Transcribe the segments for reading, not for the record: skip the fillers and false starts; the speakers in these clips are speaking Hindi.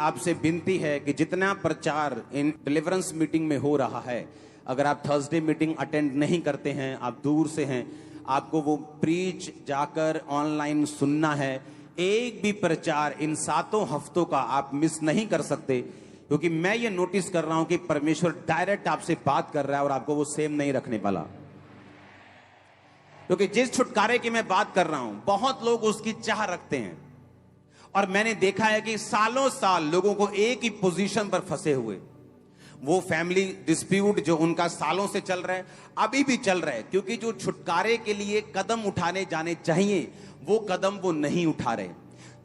आपसे विनती है कि जितना प्रचार इन डिलीवरेंस मीटिंग में हो रहा है, अगर आप थर्सडे मीटिंग अटेंड नहीं करते हैं, आप दूर से हैं, आपको वो प्रीच जाकर ऑनलाइन सुनना है। एक भी प्रचार इन 7 हफ्तों का आप मिस नहीं कर सकते, क्योंकि मैं ये नोटिस कर रहा हूं कि परमेश्वर डायरेक्ट आपसे बात कर रहा है और आपको वो सेम नहीं रखने वाला। क्योंकि जिस छुटकारे की मैं बात कर रहा हूं, बहुत लोग उसकी चाह रखते हैं, और मैंने देखा है कि सालों साल लोगों को एक ही पोजीशन पर फंसे हुए, वो फैमिली डिस्प्यूट जो उनका सालों से चल रहा है, अभी भी चल रहा है, क्योंकि जो छुटकारे के लिए कदम उठाने जाने चाहिए वो कदम वो नहीं उठा रहे।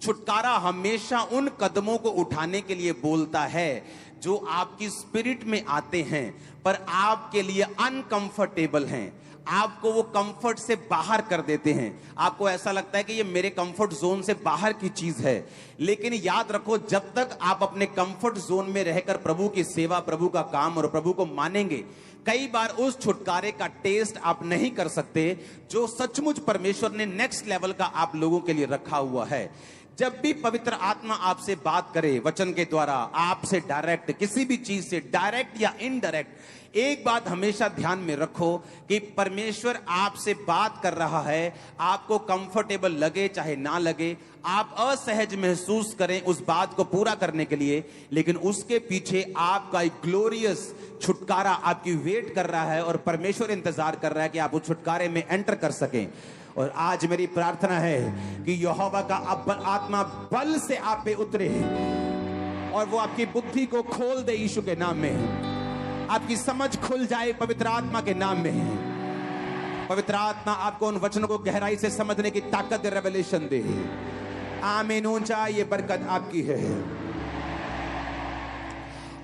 छुटकारा हमेशा उन कदमों को उठाने के लिए बोलता है जो आपकी स्पिरिट में आते हैं, पर आपके लिए अनकंफर्टेबल हैं, आपको वो कंफर्ट से बाहर कर देते हैं। आपको ऐसा लगता है कि ये मेरे कंफर्ट जोन से बाहर की चीज है, लेकिन याद रखो, जब तक आप अपने कंफर्ट जोन में रहकर प्रभु की सेवा, प्रभु का काम और प्रभु को मानेंगे, कई बार उस छुटकारे का टेस्ट आप नहीं कर सकते जो सचमुच परमेश्वर ने नेक्स्ट लेवल का आप लोगों के लिए रखा हुआ है। जब भी पवित्र आत्मा आपसे बात करे वचन के द्वारा, आपसे डायरेक्ट, किसी भी चीज से डायरेक्ट या इनडायरेक्ट, एक बात हमेशा ध्यान में रखो कि परमेश्वर आपसे बात कर रहा है। आपको कंफर्टेबल लगे चाहे ना लगे, आप असहज महसूस करें उस बात को पूरा करने के लिए, लेकिन उसके पीछे आपका एक ग्लोरियस छुटकारा आपकी वेट कर रहा है और परमेश्वर इंतजार कर रहा है कि आप उस छुटकारे में एंटर कर सकें। और आज मेरी प्रार्थना है कि यहोवा का आत्मा बल से आप पे उतरे और वो आपकी बुद्धि को खोल दे यीशु के नाम में, आपकी समझ खुल जाए पवित्र आत्मा के नाम में। पवित्र आत्मा आपको उन वचनों को गहराई से समझने की ताकत, रेवलेशन दे। आमीन। ऊंचा ये बरकत आपकी है।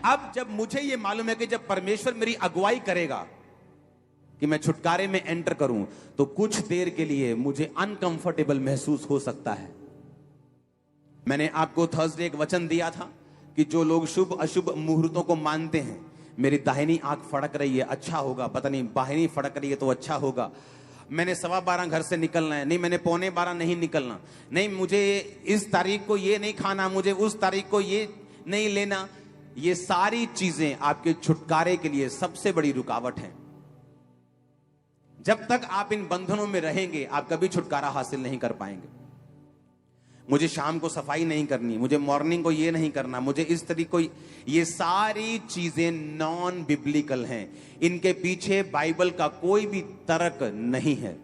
अब जब मुझे ये मालूम है कि जब परमेश्वर मेरी अगुवाई करेगा कि मैं छुटकारे में एंटर करूं, तो कुछ देर के लिए मुझे अनकंफर्टेबल महसूस हो सकता है। मैंने आपको थर्सडे एक वचन दिया था कि जो लोग शुभ अशुभ मुहूर्तों को मानते हैं, मेरी दाहिनी आंख फड़क रही है, अच्छा होगा, पता नहीं बाहिनी फड़क रही है तो अच्छा होगा, मैंने 12:15 घर से निकलना है, नहीं मैंने 11:45 नहीं निकलना, नहीं मुझे इस तारीख को ये नहीं खाना, मुझे उस तारीख को ये नहीं लेना, ये सारी चीजें आपके छुटकारे के लिए सबसे बड़ी रुकावट है। जब तक आप इन बंधनों में रहेंगे, आप कभी छुटकारा हासिल नहीं कर पाएंगे। मुझे शाम को सफाई नहीं करनी, मुझे मॉर्निंग को ये नहीं करना, मुझे इस तरीके को, ये सारी चीजें नॉन बिब्लिकल हैं। इनके पीछे बाइबल का कोई भी तर्क नहीं है।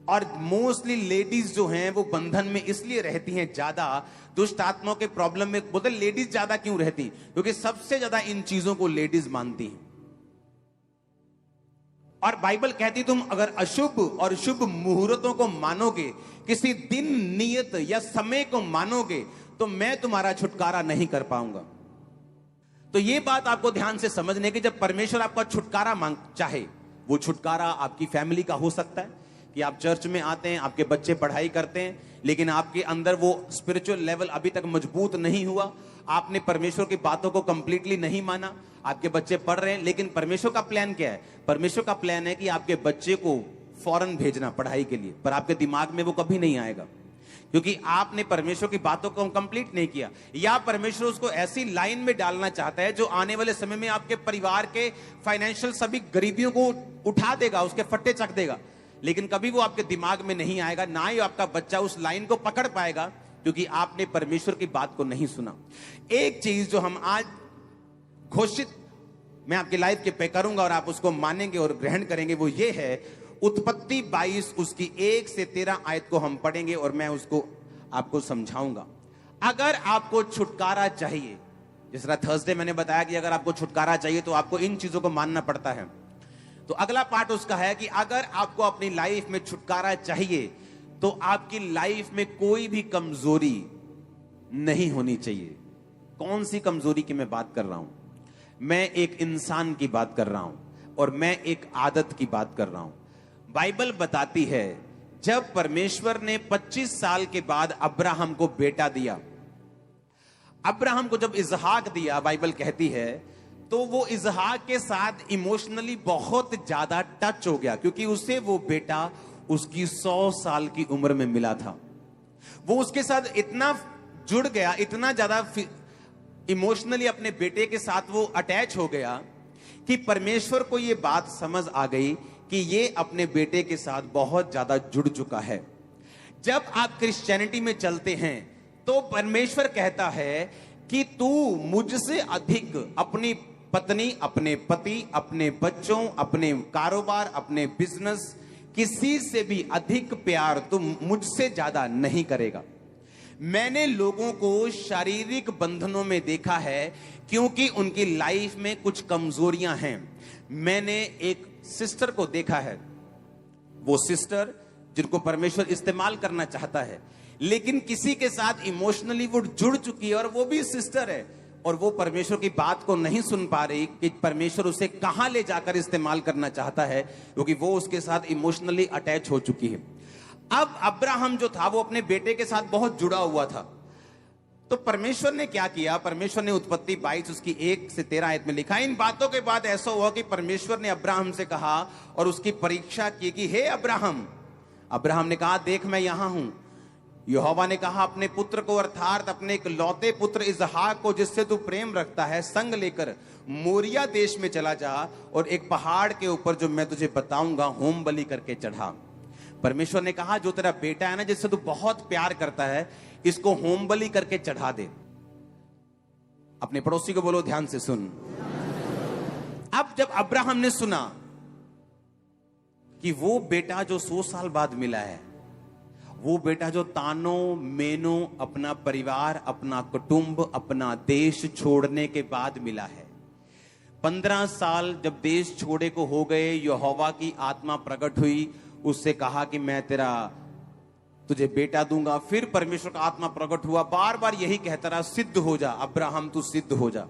और मोस्टली लेडीज जो हैं वो बंधन में इसलिए रहती हैं ज्यादा, दुष्ट आत्माओं के प्रॉब्लम में। बोलते लेडीज ज्यादा क्यों रहती? क्योंकि सबसे ज्यादा इन चीजों को लेडीज मानती हैं। और बाइबल कहती तुम अगर अशुभ और शुभ मुहूर्तों को मानोगे, किसी दिन नियत या समय को मानोगे, तो मैं तुम्हारा छुटकारा नहीं कर पाऊंगा। तो ये बात आपको ध्यान से समझने की, जब परमेश्वर आपका छुटकारा मांग चाहे, वो छुटकारा आपकी फैमिली का हो सकता है कि आप चर्च में आते हैं, आपके बच्चे पढ़ाई करते हैं, लेकिन आपके अंदर वो स्पिरिचुअल लेवल अभी तक मजबूत नहीं हुआ, आपने परमेश्वर की बातों को कंप्लीटली नहीं माना, आपके बच्चे पढ़ रहे हैं, लेकिन परमेश्वर का प्लान क्या है? परमेश्वर का प्लान है कि आपके बच्चे को फॉरेन भेजना पढ़ाई के लिए, पर आपके दिमाग में वो कभी नहीं आएगा, क्योंकि आपने परमेश्वर की बातों को कंप्लीट नहीं किया। या परमेश्वर उसको ऐसी लाइन में डालना चाहता है जो आने वाले समय में आपके परिवार के फाइनेंशियल सभी गरीबियों को उठा देगा, उसके फट्टे चक देगा, लेकिन कभी वो आपके दिमाग में नहीं आएगा, ना ही आपका बच्चा उस लाइन को पकड़ पाएगा, क्योंकि आपने परमेश्वर की बात को नहीं सुना। एक चीज जो हम आज घोषित मैं आपकी लाइफ के पे करूंगा और आप उसको मानेंगे और ग्रहण करेंगे, वो ये है, उत्पत्ति 22 उसकी 1 से 13 आयत को हम पढ़ेंगे और मैं उसको आपको समझाऊंगा। अगर आपको छुटकारा चाहिए, जिस तरह थर्सडे मैंने बताया कि अगर आपको छुटकारा चाहिए तो आपको इन चीजों को मानना पड़ता है, तो अगला पार्ट उसका है कि अगर आपको अपनी लाइफ में छुटकारा चाहिए तो आपकी लाइफ में कोई भी कमजोरी नहीं होनी चाहिए। कौन सी कमजोरी की मैं बात कर रहा हूं? मैं एक इंसान की बात कर रहा हूं और मैं एक आदत की बात कर रहा हूं। बाइबल बताती है जब परमेश्वर ने 25 साल के बाद अब्राहम को बेटा दिया, अब्राहम को जब इजहाक दिया, बाइबल कहती है तो वो इजहाक के साथ इमोशनली बहुत ज्यादा टच हो गया, क्योंकि उसे वो बेटा उसकी 100 साल की उम्र में मिला था। वो उसके साथ इतना जुड़ गया, इतना ज्यादा इमोशनली अपने बेटे के साथ वो अटैच हो गया कि परमेश्वर को ये बात समझ आ गई कि ये अपने बेटे के साथ बहुत ज्यादा जुड़ चुका है। जब आप क्रिश्चियनिटी में चलते हैं तो परमेश्वर कहता है कि तू मुझसे अधिक अपनी पत्नी, अपने पति, अपने बच्चों, अपने कारोबार, अपने बिजनेस, किसी से भी अधिक प्यार तू मुझसे ज्यादा नहीं करेगा। मैंने लोगों को शारीरिक बंधनों में देखा है क्योंकि उनकी लाइफ में कुछ कमजोरियां हैं। मैंने एक सिस्टर को देखा है, वो सिस्टर जिनको परमेश्वर इस्तेमाल करना चाहता है, लेकिन किसी के साथ इमोशनली वो जुड़ चुकी है और वो भी सिस्टर है और वो परमेश्वर की बात को नहीं सुन पा रही कि परमेश्वर उसे कहां ले जाकर इस्तेमाल करना चाहता है, क्योंकि वो उसके साथ इमोशनली अटैच हो चुकी है। अब अब्राहम जो था वो अपने बेटे के साथ बहुत जुड़ा हुआ था। तो परमेश्वर ने क्या किया? परमेश्वर ने उत्पत्ति 22 उसकी 1 से 13 आयत में लिखा, इन बातों के बाद ऐसा हुआ कि परमेश्वर ने अब्राहम से कहा और उसकी परीक्षा की कि हे अब्राहम। अब्राहम ने कहा, देख मैं यहां हूं। यहोवा ने कहा, अपने पुत्र को अर्थात अपने एक लौते पुत्र इसहाक को जिससे तू प्रेम रखता है संग लेकर मोरिया देश में चला जा और एक पहाड़ के ऊपर जो मैं तुझे बताऊंगा होम बलि करके चढ़ा। परमेश्वर ने कहा, जो तेरा बेटा है ना, जिससे तू बहुत प्यार करता है, इसको होम बलि करके चढ़ा दे। अपने पड़ोसी को बोलो, ध्यान से सुन। अब जब अब्राहम ने सुना कि वो बेटा जो 100 साल बाद मिला है, वो बेटा जो तानों मेनों अपना परिवार, अपना कुटुंब, अपना देश छोड़ने के बाद मिला है, 15 साल जब देश छोड़े को हो गए, यहोवा की आत्मा प्रकट हुई, उससे कहा कि मैं तुझे बेटा दूंगा। फिर परमेश्वर का आत्मा प्रकट हुआ, बार बार यही कहता रहा, सिद्ध हो जा अब्राहम, तू सिद्ध हो जा।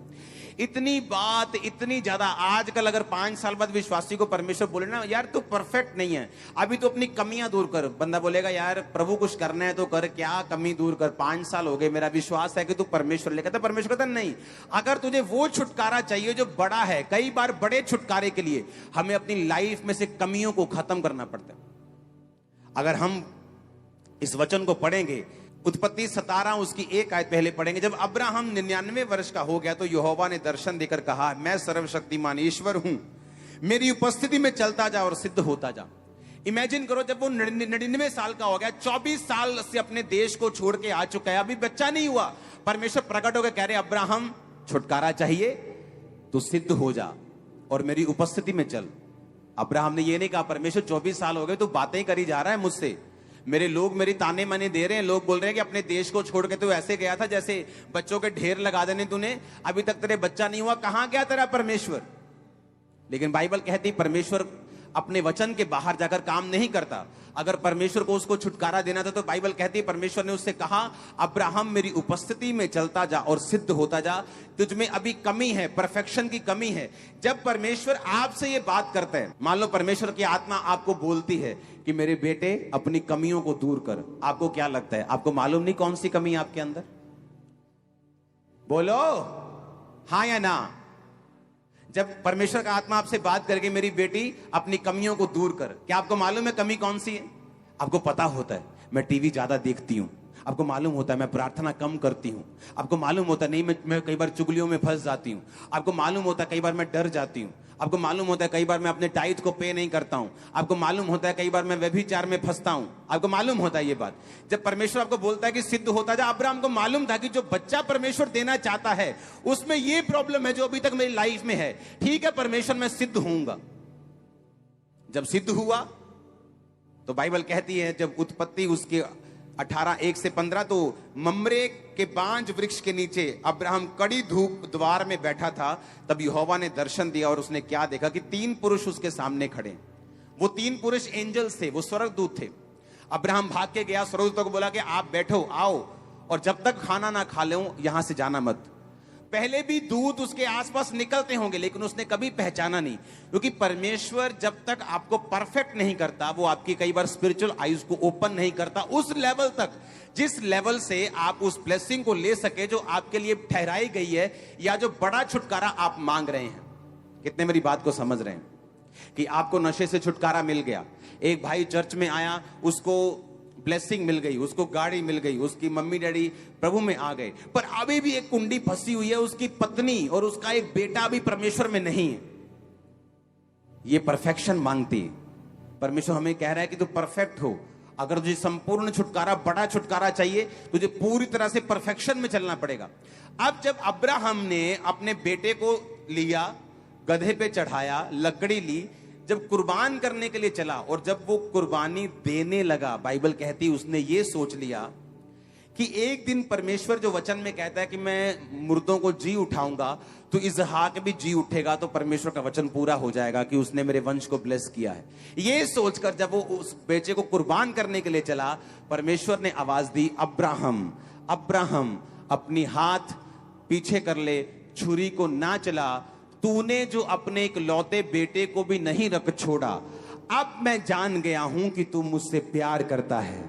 इतनी बात, इतनी ज्यादा। आजकल अगर 5 साल बाद विश्वासी को परमेश्वर बोले ना, यार तू परफेक्ट नहीं है, अभी तो अपनी कमियां दूर कर, बंदा बोलेगा यार प्रभु कुछ करना है तो कर, क्या कमी दूर कर, 5 साल हो गए, मेरा विश्वास है कि तू परमेश्वर लेकर। परमेश्वर कहता नहीं, अगर तुझे वो छुटकारा चाहिए जो बड़ा है, कई बार बड़े छुटकारे के लिए हमें अपनी लाइफ में से कमियों को खत्म करना पड़ता है। अगर हम इस वचन को पढ़ेंगे, उत्पत्ति 17 उसकी 1 आयत पहले पढ़ेंगे। जब अब्राहम 99 वर्ष का हो गया तो यहोवा ने दर्शन देकर कहा, मैं सर्वशक्तिमान ईश्वर हूं, मेरी उपस्थिति में चलता जा और सिद्ध होता जा। इमेजिन करो, जब वो 99 साल का हो गया, 24 साल से अपने देश को छोड़ के आ चुका है, अभी बच्चा नहीं हुआ, परमेश्वर प्रकट होकर कह रहे, अब्राहम छुटकारा चाहिए तो सिद्ध हो जा और मेरी उपस्थिति में चल। अब्राहम ने ये नहीं कहा, परमेश्वर 24 साल हो गए तो बातें करी जा रहा है मुझसे, मेरे लोग मेरी ताने माने दे रहे हैं, लोग बोल रहे हैं कि अपने देश को छोड़ के तो ऐसे गया था जैसे बच्चों के ढेर लगा देने तूने, अभी तक तेरे बच्चा नहीं हुआ, कहां गया तेरा परमेश्वर? लेकिन बाइबल कहती परमेश्वर अपने वचन के बाहर जाकर काम नहीं करता। अगर परमेश्वर को उसको छुटकारा देना था तो बाइबल कहती है परमेश्वर ने उससे कहा, अब्राहम मेरी उपस्थिति में चलता जा और सिद्ध होता जा, तुझ में अभी कमी है, परफेक्शन की कमी है। जब परमेश्वर आपसे ये बात करता है, मान लो परमेश्वर की आत्मा आपको बोलती है कि मेरे बेटे अपनी कमियों को दूर कर, आपको क्या लगता है? आपको मालूम नहीं कौन सी कमी आपके अंदर? बोलो हाँ या ना। जब परमेश्वर का आत्मा आपसे बात करके मेरी बेटी अपनी कमियों को दूर कर, क्या आपको मालूम है कमी कौन सी है? आपको पता होता है मैं टीवी ज्यादा देखती हूं, आपको मालूम होता है मैं प्रार्थना कम करती हूं, आपको मालूम होता है नहीं मैं कई बार चुगलियों में फंस जाती हूं, आपको मालूम होता है कई बार मैं डर जाती हूं, आपको मालूम होता है कई बार मैं अपने टाइट को पे नहीं करता हूं, आपको मालूम होता है कई बार मैं व्यभिचार में फंसता हूं, आपको मालूम होता है ये बात। जब परमेश्वर आपको बोलता है कि सिद्ध होता जा, अब्राहम को मालूम था कि जो बच्चा परमेश्वर देना चाहता है उसमें ये प्रॉब्लम है जो अभी तक मेरी लाइफ में है। ठीक है परमेश्वर मैं सिद्ध होऊंगा। जब सिद्ध हुआ तो बाइबल कहती है जब उत्पत्ति उसके 18:1 से 15, तो मम्रे के बांज वृक्ष के नीचे अब्राहम कड़ी धूप द्वार में बैठा था, तब यहोवा ने दर्शन दिया और उसने क्या देखा कि 3 पुरुष उसके सामने खड़े। वो 3 पुरुष एंजल्स थे, वो स्वर्गदूत थे। अब्राहम भाग के गया, स्वर्गदूतों को बोला कि आप बैठो, आओ, और जब तक खाना ना खा लो यहां से जाना मत। पहले भी दूत उसके आसपास निकलते होंगे लेकिन उसने कभी पहचाना नहीं, क्योंकि परमेश्वर जब तक आपको परफेक्ट नहीं करता, वो आपकी कई बार स्पिरिचुअल आईज को ओपन नहीं करता उस लेवल तक जिस लेवल से आप उस ब्लेसिंग को ले सके जो आपके लिए ठहराई गई है, या जो बड़ा छुटकारा आप मांग रहे हैं। कितने मेरी बात को समझ रहे हैं कि आपको नशे से छुटकारा मिल गया। एक भाई चर्च में आया, उसको ब्लेसिंग मिल गई, उसको गाड़ी मिल गई, उसकी मम्मी डैडी प्रभु में आ गए, पर अभी भी एक कुंडी फंसी हुई है, उसकी पत्नी और उसका एक बेटा भी परमेश्वर में नहीं है। ये परफेक्शन मांगती है। परमेश्वर हमें कह रहा है कि तू परफेक्ट हो। अगर तुझे संपूर्ण छुटकारा, बड़ा छुटकारा चाहिए, तुझे पूरी तरह से परफेक्शन में चलना पड़ेगा। अब जब अब्राहम ने अपने बेटे को लिया, गधे पे चढ़ाया, लकड़ी ली, जब कुर्बान करने के लिए चला और जब वो कुर्बानी देने लगा, बाइबल कहती है उसने ये सोच लिया कि एक दिन परमेश्वर जो वचन में कहता है कि मैं मुर्दों को जी उठाऊंगा, तो इसहाक भी जी उठेगा, तो परमेश्वर का वचन पूरा हो जाएगा कि उसने मेरे वंश को ब्लेस किया है। ये सोचकर जब वो उस बेटे को कुर्बान करने के लिए चला, परमेश्वर ने आवाज दी, अब्राहम अब्राहम अपनी हाथ पीछे कर ले, छुरी को ना चला, तूने जो अपने एक लौते बेटे को भी नहीं रख छोड़ा, अब मैं जान गया हूं कि तू मुझसे प्यार करता है।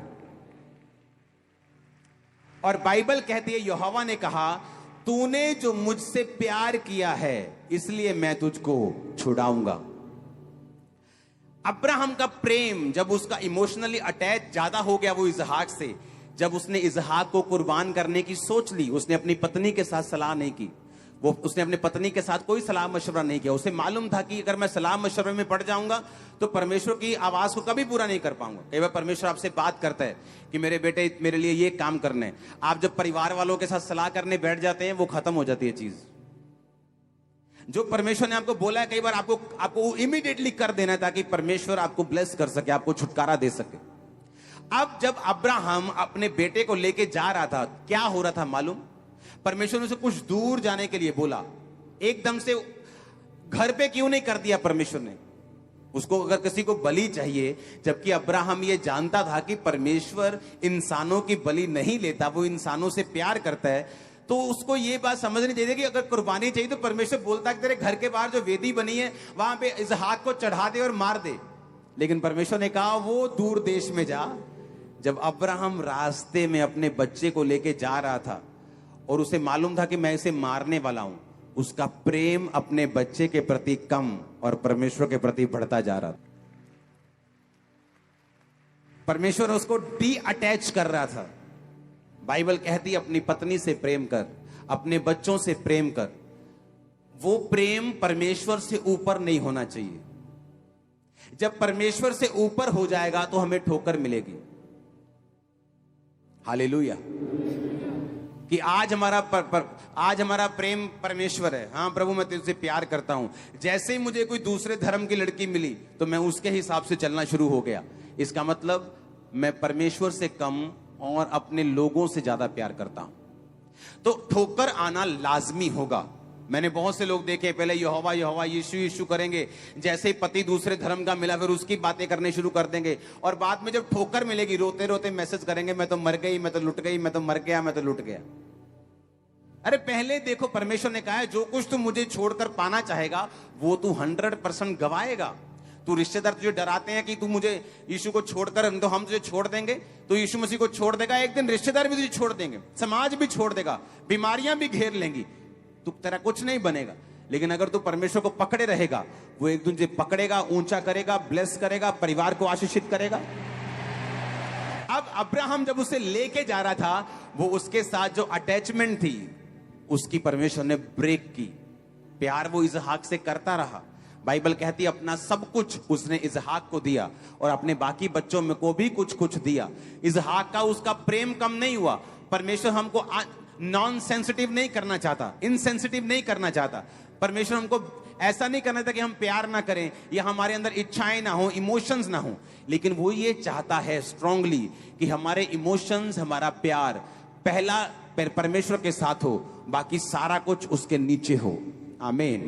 और बाइबल कहती है यहोवा ने कहा, तूने जो मुझसे प्यार किया है इसलिए मैं तुझको छुड़ाऊंगा। अब्राहम का प्रेम जब उसका इमोशनली अटैच ज्यादा हो गया वो इसहाक से, जब उसने इसहाक को कुर्बान करने की सोच ली, उसने अपनी पत्नी के साथ सलाह नहीं की, उसने अपनी पत्नी के साथ कोई सलाह मशवरा नहीं किया। उसे मालूम था कि अगर मैं सलाह मशवरे में पड़ जाऊंगा तो परमेश्वर की आवाज को कभी पूरा नहीं कर पाऊंगा। कई बार परमेश्वर आपसे बात करता है कि मेरे बेटे मेरे लिए ये काम करने, आप जब परिवार वालों के साथ सलाह करने बैठ जाते हैं वो खत्म हो जाती है चीज। जो परमेश्वर ने आपको बोला है कई बार आपको इमीडिएटली कर देना है ताकि परमेश्वर आपको ब्लेस कर सके, आपको छुटकारा दे सके। अब जब अब्राहम अपने बेटे को लेके जा रहा था, क्या हो रहा था मालूम? परमेश्वर ने उसे कुछ दूर जाने के लिए बोला। एकदम से घर पे क्यों नहीं कर दिया परमेश्वर ने उसको? अगर किसी को बलि चाहिए, जबकि अब्राहम ये जानता था कि परमेश्वर इंसानों की बलि नहीं लेता, वो इंसानों से प्यार करता है, तो उसको ये बात समझनी चाहिए कि अगर कुर्बानी चाहिए तो परमेश्वर बोलता है कि तेरे घर के बाहर जो वेदी बनी है वहां पे इसहाक को चढ़ा दे और मार दे। लेकिन परमेश्वर ने कहा वो दूर देश में जा। जब अब्राहम रास्ते में अपने बच्चे को लेके जा रहा था और उसे मालूम था कि मैं इसे मारने वाला हूं, उसका प्रेम अपने बच्चे के प्रति कम और परमेश्वर के प्रति बढ़ता जा रहा था। परमेश्वर उसको डी अटैच कर रहा था। बाइबल कहती अपनी पत्नी से प्रेम कर, अपने बच्चों से प्रेम कर। वो प्रेम परमेश्वर से ऊपर नहीं होना चाहिए। जब परमेश्वर से ऊपर हो जाएगा तो हमें ठोकर मिलेगी। हालेलुया। कि आज हमारा प्रेम परमेश्वर है। हाँ प्रभु मैं तुझसे प्यार करता हूं। जैसे ही मुझे कोई दूसरे धर्म की लड़की मिली तो मैं उसके हिसाब से चलना शुरू हो गया। इसका मतलब मैं परमेश्वर से कम और अपने लोगों से ज्यादा प्यार करता हूं। तो ठोकर आना लाजमी होगा। मैंने बहुत से लोग देखे, पहले यहोवा यहोवा यीशु यीशु करेंगे, जैसे ही पति दूसरे धर्म का मिला फिर उसकी बातें करने शुरू कर देंगे, और बाद में जब ठोकर मिलेगी रोते रोते मैसेज करेंगे, मैं तो मर गई, मैं तो लुट गई, मैं तो मर गया, मैं तो लुट गया। अरे पहले देखो, परमेश्वर ने कहा है जो कुछ तू मुझे छोड़कर पाना चाहेगा वो तू 100% गवाएगा। तू रिश्तेदार तुझे डराते हैं कि तू मुझे यीशु को छोड़कर, तो हम तुझे छोड़ देंगे, तो यीशु मसीह को छोड़ देगा, एक दिन रिश्तेदार भी तुझे छोड़ देंगे, समाज भी छोड़ देगा, बीमारियां भी घेर लेंगी, तू तेरा कुछ नहीं बनेगा। लेकिन अगर तू परमेश्वर को पकड़े रहेगा, वो एक दिन तुझे पकड़ेगा, ऊंचा करेगा, ब्लेस करेगा, परिवार को आशीषित करेगा। अब अब्राहम जब उसे लेके जा रहा था, वो उसके साथ जो अटैचमेंट थी उसकी परमेश्वर ने ब्रेक की। प्यार वो इसहाक से करता रहा। बाइबल कहती है अपना सब कुछ उसने इसहाक को दिया और अपने बाकी बच्चों में को भी कुछ कुछ दिया। इसहाक का उसका प्रेम कम नहीं हुआ। परमेश्वर हमको नॉन सेंसिटिव नहीं करना चाहता, इनसेंसिटिव नहीं करना चाहता। परमेश्वर हमको ऐसा नहीं करना था कि हम प्यार ना करें या हमारे अंदर इच्छाएं ना हो, इमोशंस ना हो, लेकिन वो ये चाहता है स्ट्रांगली कि हमारे इमोशंस, हमारा प्यार पहला परमेश्वर के साथ हो, बाकी सारा कुछ उसके नीचे हो। आमीन।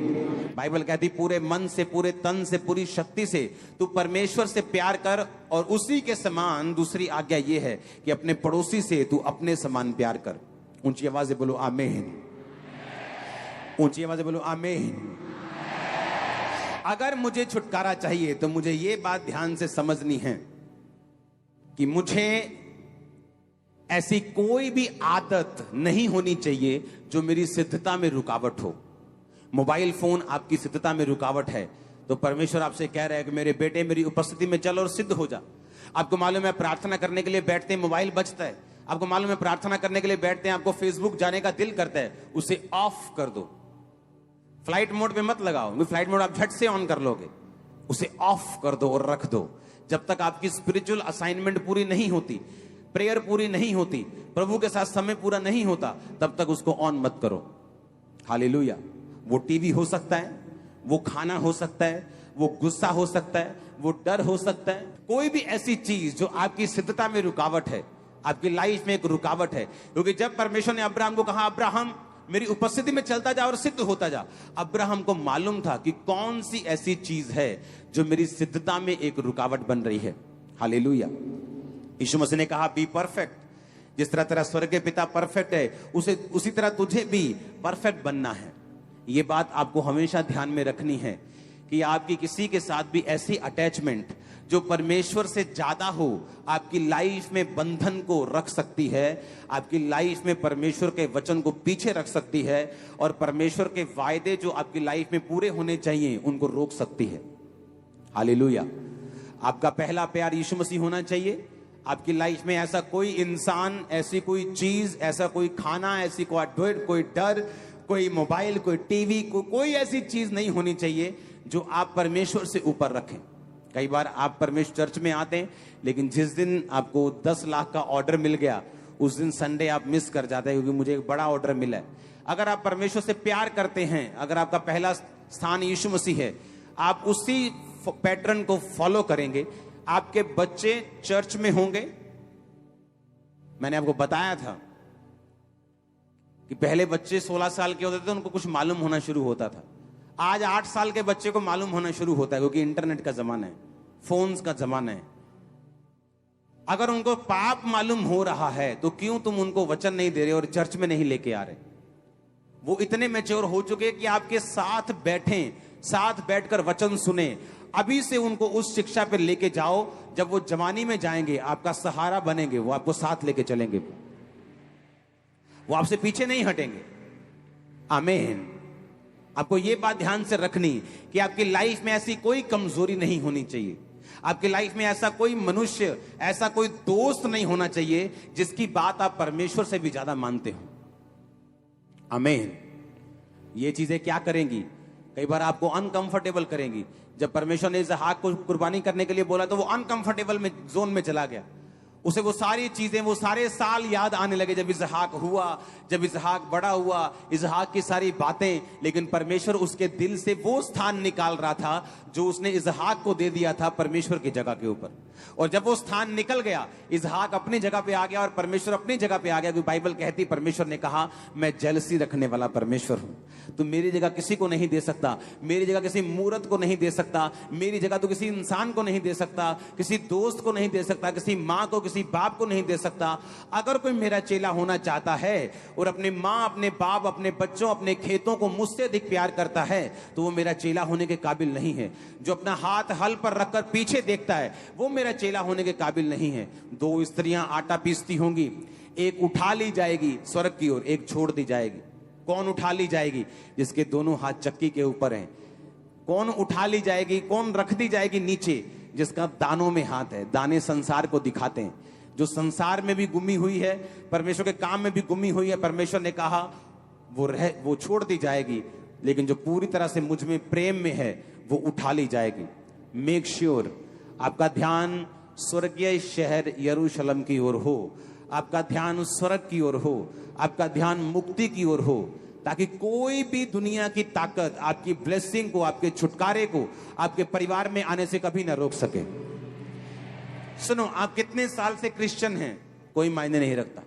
बाइबल कहती पूरे मन से, पूरे तन से, पूरी शक्ति से तू परमेश्वर से प्यार कर, और उसी के समान दूसरी आज्ञा यह है कि अपने पड़ोसी से तू अपने समान प्यार कर। ऊंची आवाज से बोलो आमीन। ऊंची आवाज से बोलो आमीन। अगर मुझे छुटकारा चाहिए तो मुझे यह बात ध्यान से समझनी है कि मुझे ऐसी कोई भी आदत नहीं होनी चाहिए जो मेरी सिद्धता में रुकावट हो। मोबाइल फोन आपकी सिद्धता में रुकावट है, तो परमेश्वर आपसे कह रहा है कि मेरे बेटे मेरी उपस्थिति में चल और सिद्ध हो जा। आपको मालूम है प्रार्थना करने के लिए बैठते हैं, मोबाइल बजता है। आपको मालूम है प्रार्थना करने के लिए बैठते हैं, आपको फेसबुक जाने का दिल करता है, उसे ऑफ कर दो। फ्लाइट मोड पे मत लगाओ, फ्लाइट मोड आप झट से ऑन कर लोगे। उसे ऑफ कर दो और रख दो। जब तक आपकी स्पिरिचुअल असाइनमेंट पूरी नहीं होती, प्रेयर पूरी नहीं होती, प्रभु के साथ समय पूरा नहीं होता, तब तक उसको ऑन मत करो। हालेलुया। वो टीवी हो सकता है, वो खाना हो सकता है, वो गुस्सा हो सकता है, वो डर हो सकता है, कोई भी ऐसी चीज जो आपकी सिद्धता में रुकावट है, आपकी लाइफ में एक रुकावट है। क्योंकि जब परमेश्वर ने अब्राहम को कहा, अब्राहम मेरी उपस्थिति में चलता जा और सिद्ध होता जा, अब्राहम को मालूम था कि कौन सी ऐसी चीज है जो मेरी सिद्धता में एक रुकावट बन रही है। हालेलुया। यीशु मसीह ने कहा, बी परफेक्ट। जिस तरह तेरा स्वर्ग के पिता परफेक्ट है, उसी तरह तुझे भी परफेक्ट बनना है। ये बात आपको हमेशा ध्यान में रखनी है कि आपकी किसी के साथ भी ऐसी अटैचमेंट जो परमेश्वर से ज्यादा हो, आपकी लाइफ में बंधन को रख सकती है, आपकी लाइफ में परमेश्वर के वचन को पीछे रख सकती है, और परमेश्वर के वायदे जो आपकी लाइफ में पूरे होने चाहिए उनको रोक सकती है। हालेलुया। आपका पहला प्यार यीशु मसीह होना चाहिए। आपकी लाइफ में ऐसा कोई इंसान, ऐसी कोई चीज, ऐसा कोई खाना, ऐसी कोई डर, कोई मोबाइल, कोई टीवी, कोई ऐसी चीज नहीं होनी चाहिए जो आप परमेश्वर से ऊपर रखें। कई बार आप परमेश्वर चर्च में आते हैं, लेकिन जिस दिन आपको 10 लाख का ऑर्डर मिल गया, उस दिन संडे आप मिस कर जाते हैं, क्योंकि मुझे एक बड़ा ऑर्डर मिला है। अगर आप परमेश्वर से प्यार करते हैं, अगर आपका पहला स्थान यीशु मसीह है, आप उसी पैटर्न को फॉलो करेंगे। आपके बच्चे चर्च में होंगे। मैंने आपको बताया था कि पहले बच्चे 16 साल के होते थे, उनको कुछ मालूम होना शुरू होता था। आज 8 साल के बच्चे को मालूम होना शुरू होता है, क्योंकि इंटरनेट का जमाना है, फोन्स का जमाना है। अगर उनको पाप मालूम हो रहा है, तो क्यों तुम उनको वचन नहीं दे रहे और चर्च में नहीं लेके आ रहे? वो इतने मैच्योर हो चुके कि आपके साथ बैठें, साथ बैठकर वचन सुने। अभी से उनको उस शिक्षा पे लेके जाओ, जब वो जवानी में जाएंगे आपका सहारा बनेंगे, वो आपको साथ लेके चलेंगे, वो आपसे पीछे नहीं हटेंगे। आमीन। आपको ये बात ध्यान से रखनी कि आपकी लाइफ में ऐसी कोई कमजोरी नहीं होनी चाहिए। आपकी लाइफ में ऐसा कोई मनुष्य, ऐसा कोई दोस्त नहीं होना चाहिए जिसकी बात आप परमेश्वर से भी ज्यादा मानते हो। आमीन। ये चीजें क्या करेंगी? कई बार आपको अनकंफर्टेबल करेंगी। जब परमेश्वर ने इसहाक को कुर्बानी करने के लिए बोला, तो वो अनकंफर्टेबल में जोन में चला गया। उसे वो सारी चीजें, वो सारे साल याद आने लगे जब इसहाक हुआ, जब इसहाक बड़ा हुआ, इसहाक की सारी बातें। लेकिन परमेश्वर उसके दिल से वो स्थान निकाल रहा था जो उसने इसहाक को दे दिया था परमेश्वर की जगह के ऊपर। और जब वो स्थान निकल गया, इसहाक अपनी जगह पे आ गया और परमेश्वर अपनी जगह पे आ गया। क्योंकि बाइबल कहती, परमेश्वर ने कहा, मैं जेलसी रखने वाला परमेश्वर हूं। तो मेरी जगह किसी को नहीं दे सकता, मेरी जगह किसी मूर्त को नहीं दे सकता, मेरी जगह तो किसी इंसान को नहीं दे सकता, किसी दोस्त को नहीं दे सकता, किसी माँ को, किसी बाप को नहीं दे सकता। अगर कोई मेरा चेला होना चाहता है और अपने माँ, अपने बाप, अपने बच्चों, अपने खेतों को मुझसे अधिक प्यार करता है, तो वो मेरा चेला होने के काबिल नहीं है। जो अपना हाथ हल पर रखकर पीछे देखता है, वो मेरा चेला होने के काबिल नहीं है। 2 स्त्रियां आटा पीसती होंगी, एक उठा ली जाएगी स्वर्ग की ओर, एक छोड़ दी जाएगी। कौन उठा ली जाएगी? जिसके दोनों हाथ चक्की के ऊपर हैं। कौन उठा ली जाएगी, कौन रख दी जाएगी नीचे? जिसका दानों में हाथ है। दाने संसार को दिखाते हैं। जो संसार में भी गुमी हुई है, परमेश्वर के काम में भी गुमी हुई है, परमेश्वर ने कहा वो छोड़ दी जाएगी। लेकिन जो पूरी तरह से मुझ में प्रेम में है, वो उठा ली जाएगी। मेक श्योर आपका ध्यान स्वर्गीय शहर यरूशलेम की ओर हो, आपका ध्यान स्वर्ग की ओर हो, आपका ध्यान मुक्ति की ओर हो, ताकि कोई भी दुनिया की ताकत आपकी ब्लेसिंग को, आपके छुटकारे को, आपके परिवार में आने से कभी ना रोक सके। सुनो, आप कितने साल से क्रिश्चियन हैं, कोई मायने नहीं रखता।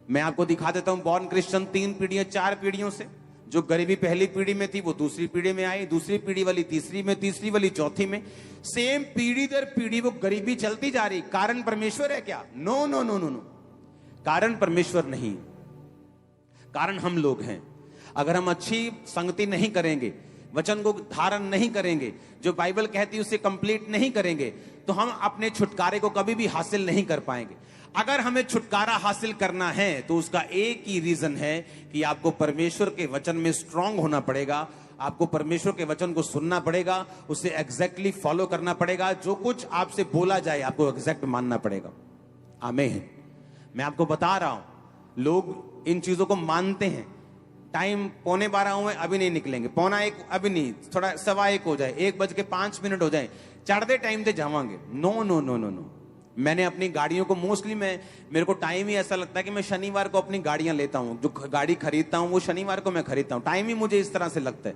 मैं आपको दिखा देता हूं बॉर्न क्रिश्चियन 3 पीढ़ियां, 4 पीढ़ियों से। जो गरीबी पहली पीढ़ी में थी, वो दूसरी पीढ़ी में आई, दूसरी पीढ़ी वाली तीसरी में, तीसरी वाली चौथी में। सेम पीढ़ी दर पीढ़ी वो गरीबी चलती जा रही। कारण परमेश्वर है क्या? No no no no no. कारण परमेश्वर नहीं, कारण हम लोग हैं। अगर हम अच्छी संगति नहीं करेंगे, वचन को धारण नहीं करेंगे, जो बाइबल कहती है उसे कंप्लीट नहीं करेंगे, तो हम अपने छुटकारे को कभी भी हासिल नहीं कर पाएंगे। अगर हमें छुटकारा हासिल करना है, तो उसका एक ही रीजन है कि आपको परमेश्वर के वचन में स्ट्रांग होना पड़ेगा, आपको परमेश्वर के वचन को सुनना पड़ेगा, उसे एग्जैक्टली फॉलो करना पड़ेगा। जो कुछ आपसे बोला जाए आपको एग्जैक्ट मानना पड़ेगा। आमीन। मैं आपको बता रहा हूं, लोग इन चीजों को मानते हैं। टाइम 11:15 हुए, अभी नहीं निकलेंगे, 11:45 अभी नहीं, थोड़ा 1:15 हो जाए, 1:05 हो जाए, चढ़ते टाइम से जावांगे। No no no no no. मैंने अपनी गाड़ियों को मोस्टली मेरे को टाइम ही ऐसा लगता है कि मैं शनिवार को अपनी गाड़ियां लेता हूं। जो गाड़ी खरीदता हूं वो शनिवार को मैं खरीदता हूं। टाइम ही मुझे इस तरह से लगता है।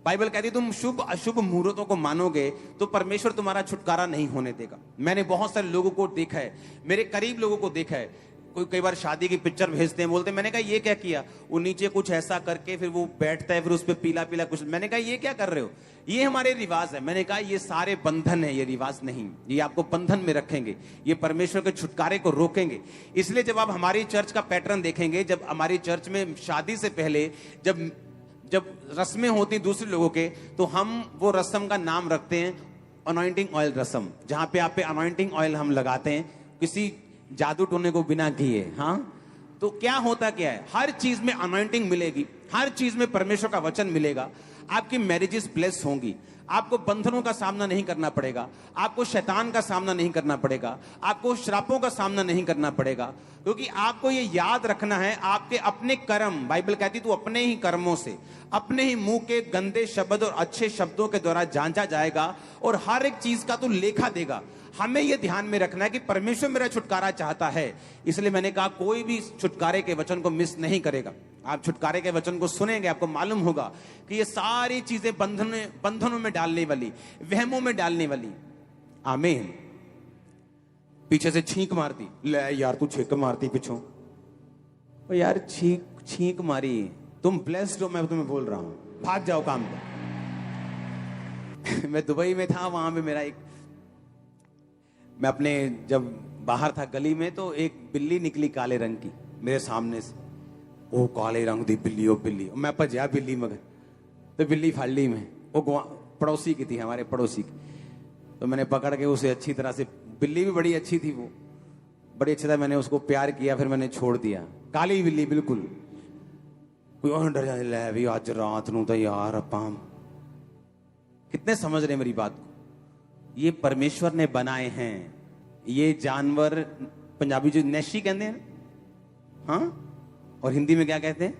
बाइबल कहती है तुम शुभ अशुभ मुहूर्तों को मानोगे तो परमेश्वर तुम्हारा छुटकारा नहीं होने देगा। मैंने बहुत सारे लोगों को देखा है, मेरे करीब लोगों को देखा है। कोई कई बार शादी की पिक्चर भेजते हैं, बोलते हैं, मैंने कहा ये क्या किया, वो नीचे कुछ ऐसा करके फिर वो बैठता है, फिर उस पर पीला पीला कुछ। मैंने कहा ये क्या कर रहे हो, ये हमारे रिवाज है। मैंने कहा ये सारे बंधन है, ये रिवाज नहीं, ये आपको बंधन में रखेंगे, ये परमेश्वर के छुटकारे को रोकेंगे। इसलिए जब आप हमारी चर्च का पैटर्न देखेंगे, जब हमारी चर्च में शादी से पहले जब रस्में होती दूसरे लोगों के, तो हम वो रस्म का नाम रखते हैं अनॉइंटिंग ऑयल रस्म, जहां पे आप पे अनॉइंटिंग ऑयल हम लगाते हैं किसी जादू टोने को बिना किए। हाँ, तो क्या होता क्या है, हर चीज में अनॉइंटिंग मिलेगी, हर चीज में परमेश्वर का वचन मिलेगा। आपकी मैरिजेस ब्लेस होंगी, आपको बंधनों का सामना नहीं करना पड़ेगा, आपको शैतान का सामना नहीं करना पड़ेगा, आपको श्रापों का सामना नहीं करना पड़ेगा। क्योंकि आपको ये याद रखना है, आपके अपने कर्म, बाइबल कहती तू अपने ही कर्मों से, अपने ही मुंह के गंदे शब्द और अच्छे शब्दों के द्वारा जांचा जाएगा और हर एक चीज का तू लेखा देगा। हमें यह ध्यान में रखना है कि परमेश्वर मेरा छुटकारा चाहता है। इसलिए मैंने कहा कोई भी छुटकारे के वचन को मिस नहीं करेगा। आप छुटकारे के वचन को सुनेंगे, आपको मालूम होगा कि ये सारी चीजें बंधनों में डालने वाली, वहमों में डालने वाली। आमीन। पीछे से छींक मारती, ले यार तू छींक मारती पीछों, ओ यार छींक मारी, तुम ब्लेस्ड हो, मैं तुम्हें बोल रहा हूं, भाग जाओ काम पे। मैं दुबई में था, वहां पे मैं अपने जब बाहर था गली में, तो एक बिल्ली निकली काले रंग की मेरे सामने से। ओ काले रंग दी बिल्ली, ओ बिल्ली, मैं भजया बिल्ली मगर, तो बिल्ली फाड़ ली मैं। वो पड़ोसी की थी, हमारे पड़ोसी की। तो मैंने पकड़ के उसे अच्छी तरह से, बिल्ली भी बड़ी अच्छी थी, वो बड़ी अच्छी था, मैंने उसको प्यार किया, फिर मैंने छोड़ दिया। काली बिल्ली बिल्कुल। कोई और डर जाने ले भी, आज रात नू तो यार अपाम। कितने समझ रहे मेरी बात को? ये परमेश्वर ने बनाए हैं ये जानवर। पंजाबी जो नैशी कहते हैं, हाँ, और हिंदी में क्या कहते हैं,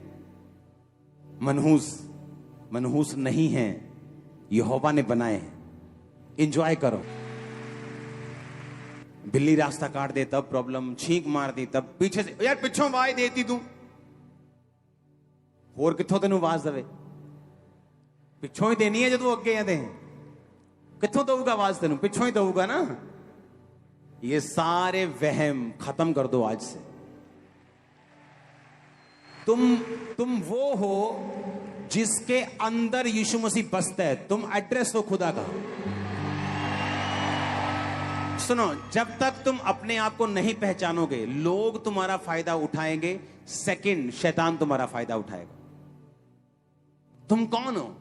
मनहूस। मनहूस नहीं है, यहोवा ने बनाए हैं। एंजॉय करो। बिल्ली रास्ता काट दे तब प्रॉब्लम, छींक मार दी तब, पीछे से यार पिछों आवाज देती तू, और कितों तेन आवाज दे, पिछों ही देनी है। जो अगे आते हैं कितों दूगा आवाज, तेन पिछों ही दूगा ना। ये सारे वहम खत्म कर दो आज से। तुम वो हो जिसके अंदर यीशु मसीह बसता है। तुम एड्रेस हो खुदा का। सुनो, जब तक तुम अपने आप को नहीं पहचानोगे, लोग तुम्हारा फायदा उठाएंगे, सेकंड शैतान तुम्हारा फायदा उठाएगा। तुम कौन हो?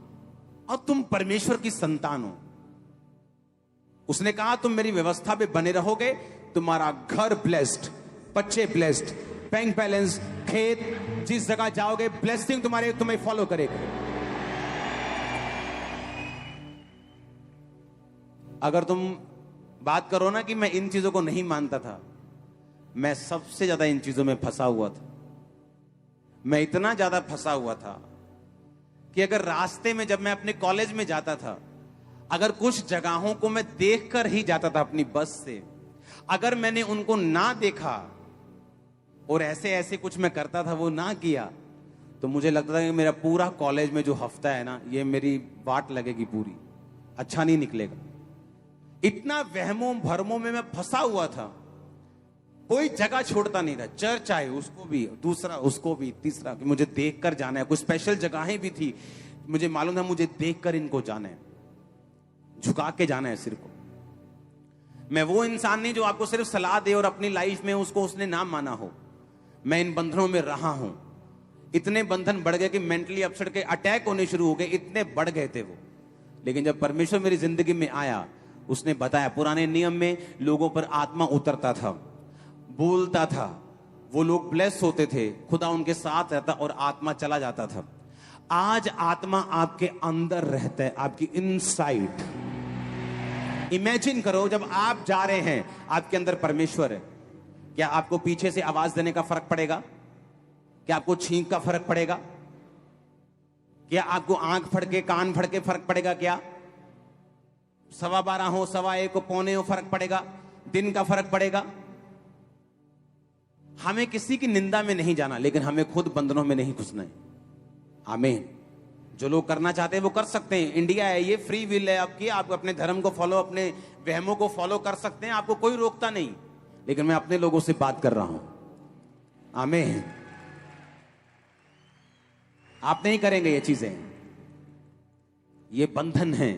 और तुम परमेश्वर की संतान हो। उसने कहा तुम मेरी व्यवस्था पे बने रहोगे, तुम्हारा घर ब्लेस्ड, बच्चे ब्लेस्ड, बैंक बैलेंस, खेत, जिस जगह जाओगे ब्लेसिंग तुम्हें फॉलो करेगा। अगर तुम बात करो ना कि मैं इन चीजों को नहीं मानता था, मैं सबसे ज्यादा इन चीजों में फंसा हुआ था। मैं इतना ज्यादा फंसा हुआ था कि अगर रास्ते में, जब मैं अपने कॉलेज में जाता था, अगर कुछ जगहों को मैं देखकर ही जाता था अपनी बस से, अगर मैंने उनको ना देखा और ऐसे ऐसे कुछ मैं करता था, वो ना किया, तो मुझे लगता था कि मेरा पूरा कॉलेज में जो हफ्ता है ना, ये मेरी वाट लगेगी पूरी, अच्छा नहीं निकलेगा। इतना वहमों भरमों में मैं फंसा हुआ था, कोई जगह छोड़ता नहीं था। चर्च आए उसको भी, दूसरा उसको भी, तीसरा कि मुझे देखकर जाना है। कुछ स्पेशल जगहें भी थी, मुझे मालूम था मुझे देखकर इनको जाना है, झुका के जाना है सिर को। मैं वो इंसान नहीं जो आपको सिर्फ सलाह दे और अपनी लाइफ में उसको उसने ना माना हो। मैं इन बंधनों में रहा हूं। इतने बंधन बढ़ गए कि मेंटली अपसेट के अटैक होने शुरू हो गए, इतने बढ़ गए थे वो। लेकिन जब परमेश्वर मेरी जिंदगी में आया, उसने बताया, पुराने नियम में लोगों पर आत्मा उतरता था, बोलता था, वो लोग ब्लेस होते थे, खुदा उनके साथ रहता और आत्मा चला जाता था। आज आत्मा आपके अंदर रहता है, आपकी इनसाइड। इमेजिन करो जब आप जा रहे हैं, आपके अंदर परमेश्वर है, क्या आपको पीछे से आवाज देने का फर्क पड़ेगा? क्या आपको छींक का फर्क पड़ेगा? क्या आपको आंख फड़के कान फड़के फर्क पड़ेगा? क्या 12:15 हो, 1:15 हो, पौने हो, फर्क पड़ेगा? दिन का फर्क पड़ेगा? हमें किसी की निंदा में नहीं जाना, लेकिन हमें खुद बंधनों में नहीं घुसना है। आमीन। जो लोग करना चाहते हैं वो कर सकते हैं। इंडिया है, ये फ्री विल है आपकी। आप अपने धर्म को फॉलो, अपने वहमों को फॉलो कर सकते हैं, आपको कोई रोकता नहीं। लेकिन मैं अपने लोगों से बात कर रहा हूं। आमीन। आप नहीं करेंगे ये चीजें। ये बंधन है,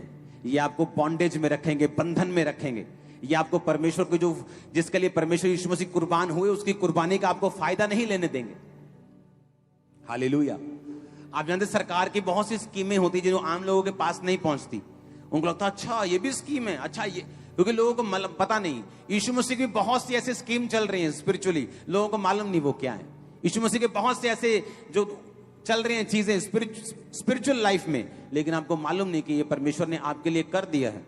ये आपको बॉन्डेज में रखेंगे, बंधन में रखेंगे। ये आपको परमेश्वर को, जो जिसके लिए परमेश्वर यीशु मसीह कुर्बान हुए, उसकी कुर्बानी का आपको फायदा नहीं लेने देंगे। हालेलुया। आप जानते सरकार की बहुत सी स्कीमें होती जो आम लोगों के पास नहीं पहुंचती। उनको लगता है अच्छा ये भी स्कीम है, अच्छा ये, क्योंकि लोगों को मतलब पता नहीं। यीशु मसीह की बहुत सी ऐसी स्कीम चल रही हैं स्पिरिचुअली, लोगों को मालूम नहीं वो क्या है। यीशु मसीह के बहुत से ऐसे जो चल रही हैं चीजें स्पिरिचुअल लाइफ में, लेकिन आपको मालूम नहीं कि ये परमेश्वर ने आपके लिए कर दिया है।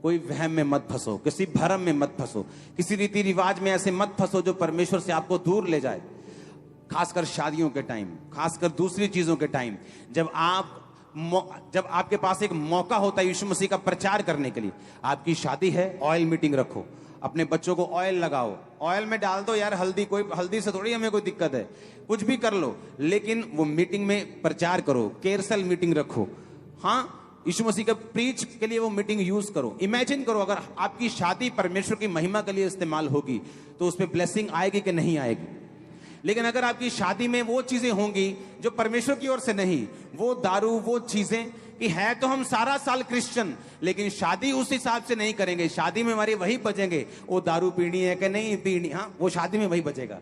कोई वहम में मत फंसो, किसी भरम में मत फंसो, किसी रीति रिवाज में ऐसे मत फंसो जो परमेश्वर से आपको दूर ले जाए। खासकर शादियों के टाइम, खासकर दूसरी चीजों के टाइम, जब आपके पास एक मौका होता है यीशु मसीह का प्रचार करने के लिए। आपकी शादी है, ऑयल मीटिंग रखो, अपने बच्चों को ऑयल लगाओ, ऑयल में डाल दो यार हल्दी, कोई हल्दी से थोड़ी हमें कोई दिक्कत है, कुछ भी कर लो, लेकिन वो मीटिंग में प्रचार करो, केरसल मीटिंग रखो। हाँ, यीशु मसीह का प्रीच के लिए वो मीटिंग यूज करो। इमेजिन करो अगर आपकी शादी परमेश्वर की महिमा के लिए इस्तेमाल होगी तो उस पर ब्लेसिंग आएगी कि नहीं आएगी? लेकिन अगर आपकी शादी में वो चीजें होंगी जो परमेश्वर की ओर से नहीं, वो दारू, वो चीजें कि है तो हम सारा साल क्रिश्चियन, लेकिन शादी उस हिसाब से नहीं करेंगे, शादी में हमारी वही बजेंगे, वो दारू पीनी है कि नहीं पीनी, हाँ वो शादी में वही बजेगा,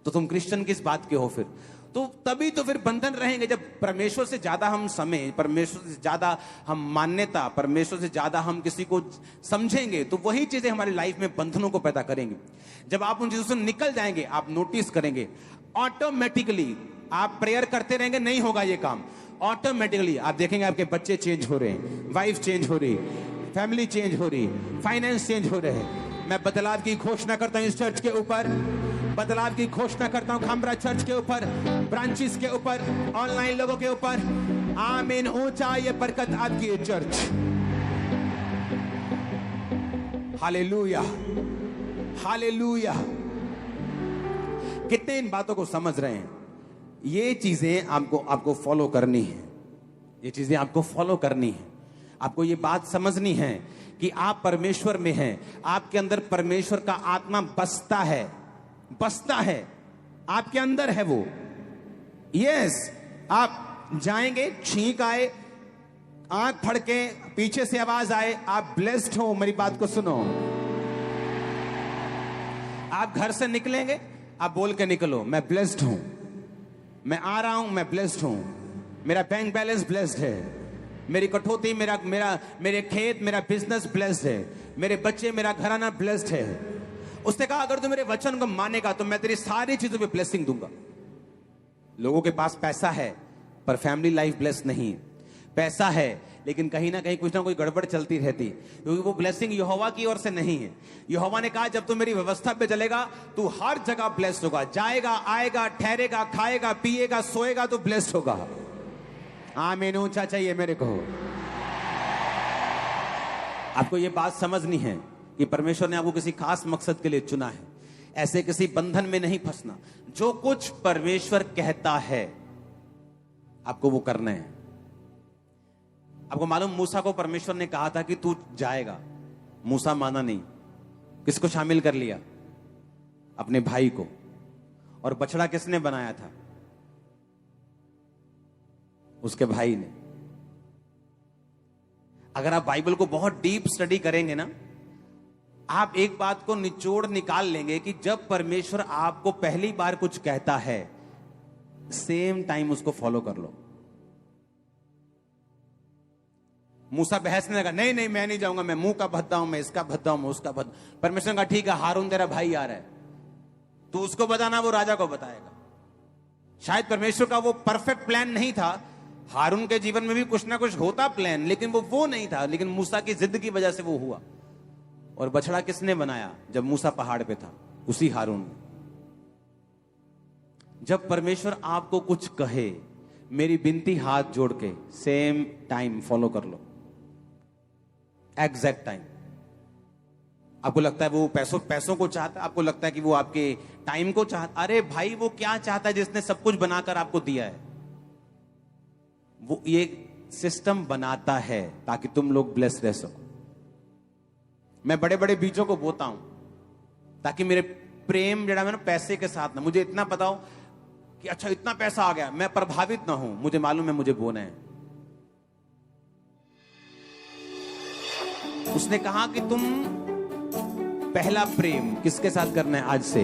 तो तुम क्रिश्चियन किस बात के हो फिर? तो तभी तो फिर बंधन रहेंगे जब परमेश्वर से ज्यादा हम समय, परमेश्वर से ज्यादा हम मान्यता, परमेश्वर से ज्यादा हम किसी को समझेंगे, तो वही चीजें हमारी लाइफ में बंधनों को पैदा करेंगे। जब आप उन चीजों से निकल जाएंगे, आप नोटिस करेंगे ऑटोमेटिकली आप प्रेयर करते रहेंगे, नहीं होगा ये काम। ऑटोमेटिकली आप देखेंगे आपके बच्चे चेंज हो रहे हैं, वाइफ चेंज हो रही, फैमिली चेंज हो रही, फाइनेंस चेंज हो रहे हैं। मैं बदलाव की घोषणा करता हूं इस चर्च के ऊपर, बदलाव की घोषणा करता हूं खामरा चर्च के ऊपर, ब्रांचेस के ऊपर, ऑनलाइन लोगों के ऊपर। आमीन। ऊंचा ये बरकत आपकी है चर्च। Hallelujah, hallelujah. कितने इन बातों को समझ रहे हैं? ये चीजें आपको फॉलो करनी है, ये चीजें आपको फॉलो करनी है। आपको ये बात समझनी है कि आप परमेश्वर में हैं, आपके अंदर परमेश्वर का आत्मा बसता है, बसता है, आपके अंदर है वो। यस, आप जाएंगे, छींक आए, आंख फड़के, पीछे से आवाज आए, आप ब्लेस्ड हो। मेरी बात को सुनो। आप घर से निकलेंगे, आप बोल के निकलो, मैं ब्लेस्ड हूं, मैं आ रहा हूं, मैं ब्लेस्ड हूं, मेरा बैंक बैलेंस ब्लेस्ड है, मेरी कटौती, मेरे खेत, मेरा बिजनेस ब्लेस्ड है, मेरे बच्चे, मेरा घराना ब्लेस्ड है। उसने कहा अगर तू मेरे वचन को मानेगा तो मैं तेरी सारी चीजों पे ब्लेसिंग दूंगा। लोगों के पास पैसा है पर फैमिली लाइफ ब्लेस्ड नहीं है। पैसा है लेकिन कहीं ना कहीं कुछ ना कोई गड़बड़ चलती रहती, क्योंकि वो ब्लेसिंग यहोवा की ओर से नहीं है। यहोवा ने कहा जब तू मेरी व्यवस्था पे चलेगा तू हर जगह ब्लेस्ड होगा, जाएगा, आएगा, ठहरेगा, खाएगा, पिएगा, सोएगा, तो ब्लेस्ड होगा। आमीन। ऊंचा चाहिए मेरे को। आपको ये बात समझनी है कि परमेश्वर ने आपको किसी खास मकसद के लिए चुना है, ऐसे किसी बंधन में नहीं फंसना। जो कुछ परमेश्वर कहता है आपको वो करना है। आपको मालूम, मूसा को परमेश्वर ने कहा था कि तू जाएगा, मूसा माना नहीं। किसको शामिल कर लिया? अपने भाई को। और बछड़ा किसने बनाया था? उसके भाई ने। अगर आप बाइबल को बहुत डीप स्टडी करेंगे ना, आप एक बात को निचोड़ निकाल लेंगे कि जब परमेश्वर आपको पहली बार कुछ कहता है, सेम टाइम उसको फॉलो कर लो। मूसा बहसने लगा, नहीं नहीं मैं नहीं जाऊंगा, मैं मुंह का भद्दा हूं, मैं इसका भद्दा हूं, मैं उसका भद्दा। परमेश्वर का ठीक है, हारून तेरा भाई आ रहा है, तू उसको बताना, वो राजा को बताएगा। शायद परमेश्वर का वो परफेक्ट प्लान नहीं था हारून के जीवन में भी कुछ ना कुछ होता प्लान, लेकिन वो नहीं था, लेकिन मूसा की जिद की वजह से वो हुआ। और बछड़ा किसने बनाया जब मूसा पहाड़ पे था? उसी हारून ने। जब परमेश्वर आपको कुछ कहे, मेरी विनती हाथ जोड़ के सेम टाइम फॉलो कर लो, एग्जैक्ट टाइम। आपको लगता है वो पैसों को चाहता है, आपको लगता है कि वो आपके टाइम को चाहता, अरे भाई वो क्या चाहता है जिसने सब कुछ बनाकर आपको दिया है? वो ये सिस्टम बनाता है ताकि तुम लोग ब्लेस रह सको। मैं बड़े बड़े बीजों को बोता हूं ताकि मेरे प्रेम जड़ा मैं ना पैसे के साथ ना, मुझे इतना पता हो कि अच्छा इतना पैसा आ गया, मैं प्रभावित ना हूं, मुझे मालूम है मुझे बोना है। उसने कहा कि तुम पहला प्रेम किसके साथ करना है आज से?